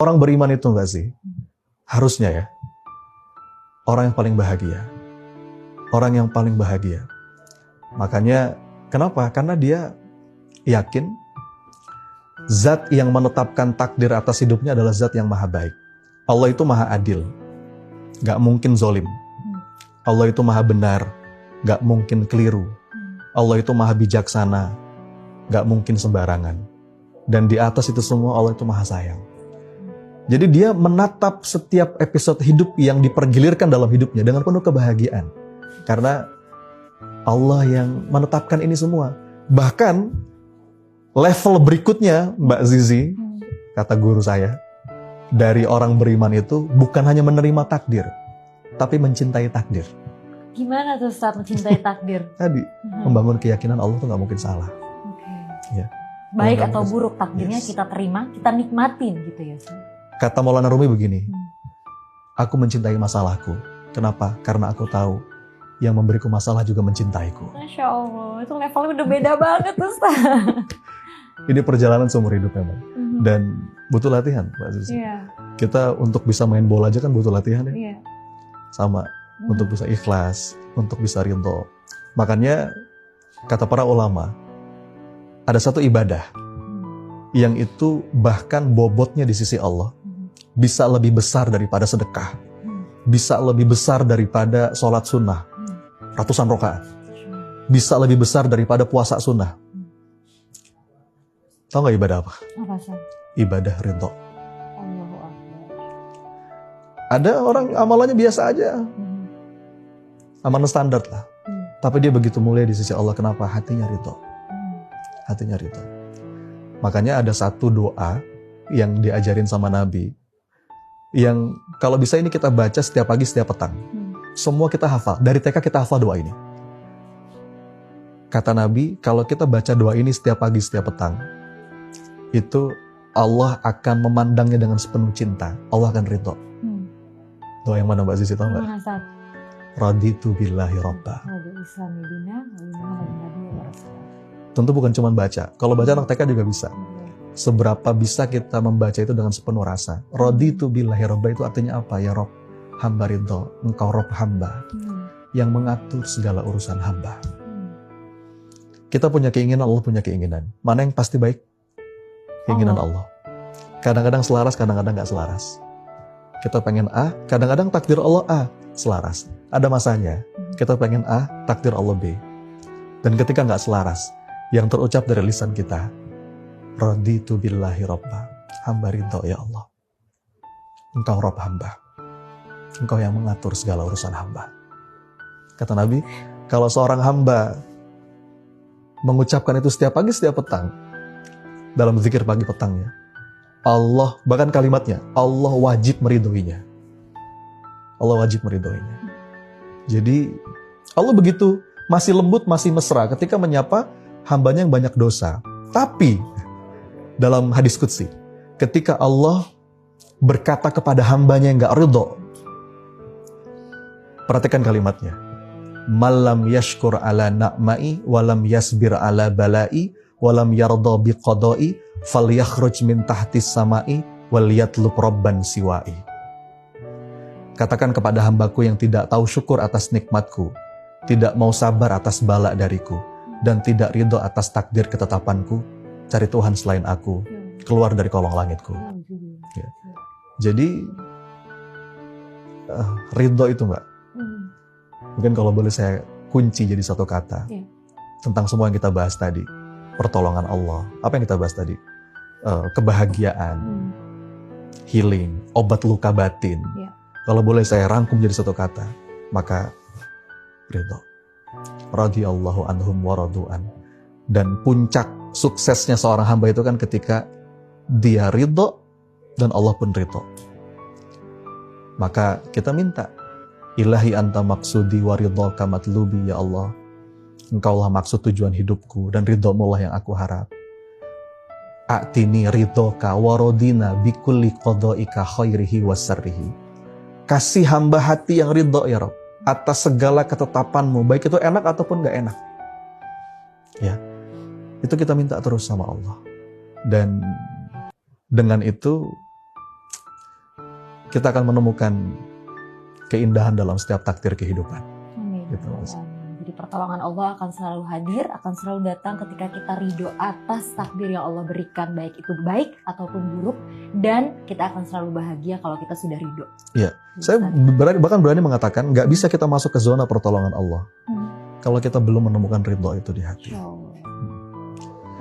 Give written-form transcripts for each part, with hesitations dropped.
Orang beriman itu enggak sih? Harusnya ya. Orang yang paling bahagia. Orang yang paling bahagia. Makanya, kenapa? Karena dia yakin zat yang menetapkan takdir atas hidupnya adalah zat yang maha baik. Allah itu maha adil. Gak mungkin zolim. Allah itu maha benar. Gak mungkin keliru. Allah itu maha bijaksana. Gak mungkin sembarangan. Dan di atas itu semua Allah itu maha sayang. Jadi dia menatap setiap episode hidup yang dipergilirkan dalam hidupnya dengan penuh kebahagiaan. Karena Allah yang menetapkan ini semua. Bahkan level berikutnya, Mbak Zizi, kata guru saya, dari orang beriman itu bukan hanya menerima takdir, tapi mencintai takdir. Gimana tuh saat mencintai takdir? Tadi, membangun keyakinan Allah tuh gak mungkin salah. Ya. Baik atau buruk takdirnya kita terima, kita nikmatin gitu ya. Kata Maulana Rumi begini, aku mencintai masalahku. Kenapa? Karena aku tahu yang memberiku masalah juga mencintaiku. Masya Allah, itu levelnya udah beda banget Ustaz. Ini perjalanan seumur hidup memang. Dan butuh latihan, Mbak Zizi. Kita untuk bisa main bola aja kan butuh latihan ya. Sama, untuk bisa ikhlas, untuk bisa ridho. Makanya, kata para ulama, ada satu ibadah yang itu bahkan bobotnya di sisi Allah bisa lebih besar daripada sedekah, bisa lebih besar daripada sholat sunnah ratusan rakaat, bisa lebih besar daripada puasa sunnah. Tahu nggak ibadah apa? Apa sih? Ibadah ridho. Ada orang amalannya biasa aja, amalan standar lah, tapi dia begitu mulia di sisi Allah. Kenapa? Hatinya ridho. Hatinya ridho. Makanya ada satu doa yang diajarin sama Nabi, yang kalau bisa ini kita baca setiap pagi, setiap petang. Semua kita hafal. Dari TK kita hafal doa ini. Kata Nabi, kalau kita baca doa ini setiap pagi, setiap petang, itu Allah akan memandangnya dengan sepenuh cinta. Allah akan ridho. Doa yang mana Mbak Zizi, tahu nggak? Raditu billahi robba. Tentu bukan cuma baca. Kalau baca anak TK juga bisa. Seberapa bisa kita membaca itu dengan sepenuh rasa. Raditu billahi robba itu artinya apa? Ya Rob, hamba ridho. Engkau Rob hamba yang mengatur segala urusan hamba. Kita punya keinginan, Allah punya keinginan. Mana yang pasti baik? Keinginan Allah. Kadang-kadang selaras, kadang-kadang gak selaras. Kita pengen A, kadang-kadang takdir Allah A, selaras. Ada masanya, kita pengen A, takdir Allah B. Dan ketika gak selaras, yang terucap dari lisan kita, Raditu billahi robba, hamba ridho ya Allah. Engkau Rob hamba. Engkau yang mengatur segala urusan hamba. Kata Nabi, kalau seorang hamba mengucapkan itu setiap pagi, setiap petang, dalam zikir pagi petangnya, Allah, bahkan kalimatnya, Allah wajib meridhoinya. Allah wajib meridhoinya. Jadi, Allah begitu masih lembut, masih mesra ketika menyapa hambanya yang banyak dosa. Tapi, dalam hadis qudsi, ketika Allah berkata kepada hambanya yang gak ridho, perhatikan kalimatnya, malam yashkur ala na'mai walam yasbir ala balai walam yarda biqadai falyakhruj min tahtis samai wal yatlub rabban siwai. Katakan kepada hambaku yang tidak tahu syukur atas nikmatku, tidak mau sabar atas bala dariku, dan tidak ridho atas takdir ketetapanku, cari Tuhan selain aku, keluar dari kolong langitku. Ya. Jadi ridho itu Mbak, mungkin kalau boleh saya kunci jadi satu kata tentang semua yang kita bahas tadi. Pertolongan Allah, apa yang kita bahas tadi? Kebahagiaan, healing, obat luka batin. Kalau boleh saya rangkum jadi satu kata, maka ridho. Radhiyallahu anhum wa radu'an. Dan puncak suksesnya seorang hamba itu kan ketika dia ridho dan Allah pun ridho. Maka kita minta, Ilahi anta maksudi wa ridhoka matlubi ya Allah. Engkaulah maksud tujuan hidupku dan ridhomu lah yang aku harap. A'tini ridhoka wa rodina bikulli qada'ika khairihi wa sarrihi. Kasih hamba hati yang ridho ya Rabb atas segala ketetapanmu, baik itu enak ataupun gak enak. Ya, itu kita minta terus sama Allah. Dan dengan itu kita akan menemukan keindahan dalam setiap takdir kehidupan. Amin. Gitu, Mas. Jadi pertolongan Allah akan selalu hadir, akan selalu datang ketika kita ridho atas takdir yang Allah berikan, baik itu baik ataupun buruk, dan kita akan selalu bahagia kalau kita sudah ridho. Iya. Saya bahkan berani mengatakan nggak bisa kita masuk ke zona pertolongan Allah kalau kita belum menemukan ridho itu di hati.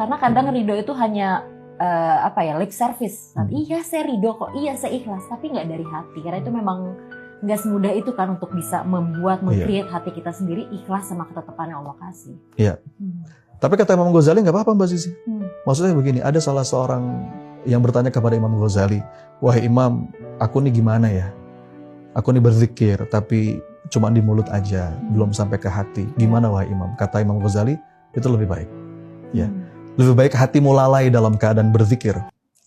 Karena kadang ridho itu hanya lip service. Iya saya ridho kok, iya saya ikhlas, tapi nggak dari hati. Karena itu memang nggak semudah itu kan untuk bisa membuat, meng-create hati kita sendiri ikhlas sama ketetapan yang Allah kasih. Iya. Tapi kata Imam Ghazali nggak apa-apa Mbak Sisi. Maksudnya begini, ada salah seorang yang bertanya kepada Imam Ghazali, wahai Imam, aku nih gimana ya? Aku nih berzikir, tapi cuma di mulut aja, belum sampai ke hati. Gimana wahai Imam? Kata Imam Ghazali, itu lebih baik. Ya, lebih baik hatimu lalai dalam keadaan berzikir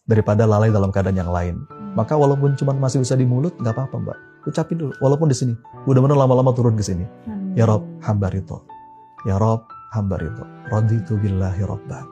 daripada lalai dalam keadaan yang lain. Maka walaupun cuma masih bisa di mulut, nggak apa-apa Mbak. Ucapin dulu, walaupun di sini. Mudah-mudahan lama-lama turun ke sini. Ya Rob, hamba ridho. Ya Rob, hamba ridho. Raditu billahi robban.